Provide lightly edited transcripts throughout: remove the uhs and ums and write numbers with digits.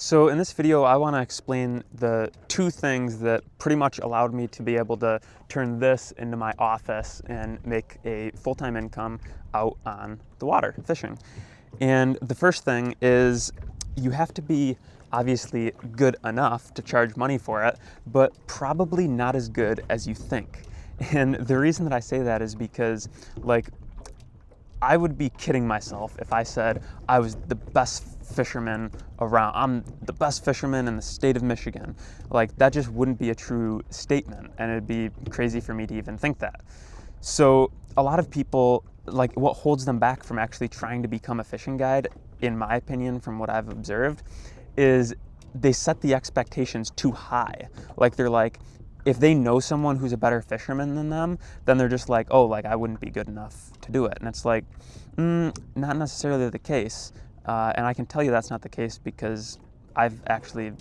So in this video, I want to explain the two things that pretty much allowed me to be able to turn this into my office and make a full-time income out on the water, fishing. And the first thing is you have to be obviously good enough to charge money for it, but probably not as good as you think. And the reason that I say that is because, I would be kidding myself if I said I was the best fisherman around. I'm the best fisherman in the state of Michigan. That just wouldn't be a true statement, and it'd be crazy for me to even think that. So a lot of people, what holds them back from actually trying to become a fishing guide, in my opinion, from what I've observed, is they set the expectations too high. They're like, if they know someone who's a better fisherman than them, then they're just like, oh, I wouldn't be good enough to do it. And it's like, not necessarily the case. And I can tell you that's not the case because I've actually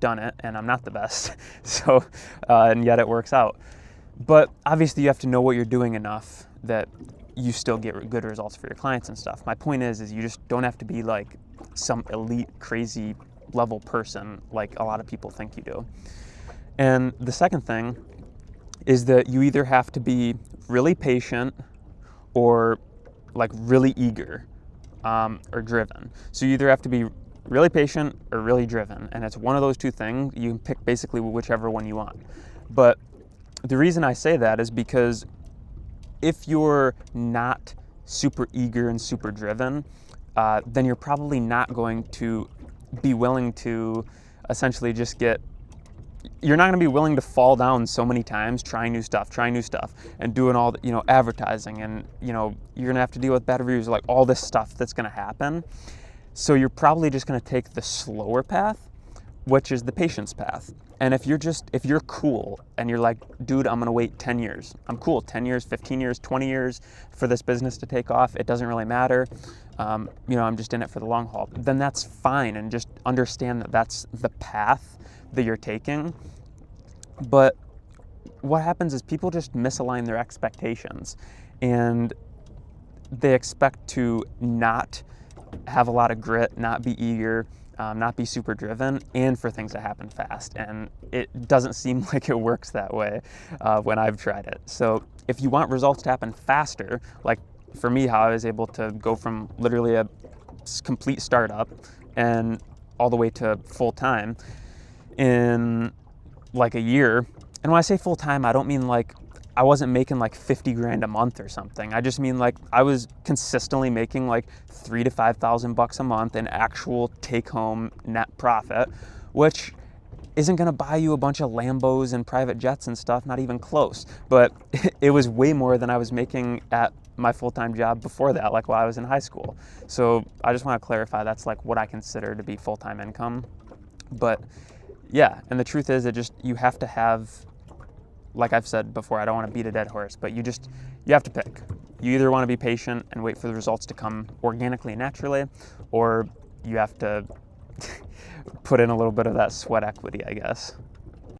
done it and I'm not the best. So, and yet it works out. But obviously you have to know what you're doing enough that you still get good results for your clients and stuff. My point is you just don't have to be like some elite, crazy level person like a lot of people think you do. And the second thing is that you either have to be really patient or really eager or driven. So you either have to be really patient or really driven, and it's one of those two things. You can pick basically whichever one you want. But the reason I say that is because if you're not super eager and super driven, then you're probably not going to be willing to essentially you're not going to be willing to fall down so many times trying new stuff and doing all the, advertising, and you're going to have to deal with bad reviews, all this stuff that's going to happen. So you're probably just going to take the slower path, which is the patience path. And if you're cool and you're like, dude, I'm going to wait 10 years. I'm cool, 10 years, 15 years, 20 years for this business to take off. It doesn't really matter. I'm just in it for the long haul. Then that's fine, and just understand that that's the path that you're taking. But what happens is people just misalign their expectations, and they expect to not have a lot of grit, not be eager, not be super driven, and for things to happen fast. And it doesn't seem like it works that way when I've tried it. So if you want results to happen faster, like for me, how I was able to go from literally a complete startup and all the way to full time in a year. And when I say full time, I don't mean I wasn't making 50 grand a month or something. I just mean I was consistently making $3,000 to $5,000 a month in actual take home net profit, which isn't going to buy you a bunch of Lambos and private jets and stuff, not even close. But it was way more than I was making at my full-time job before that, while I was in high school. So I just want to clarify that's what I consider to be full-time income. But yeah, and the truth is you have to have, like I've said before, I don't want to beat a dead horse, but you have to pick. You either want to be patient and wait for the results to come organically and naturally, or you have to put in a little bit of that sweat equity, I guess.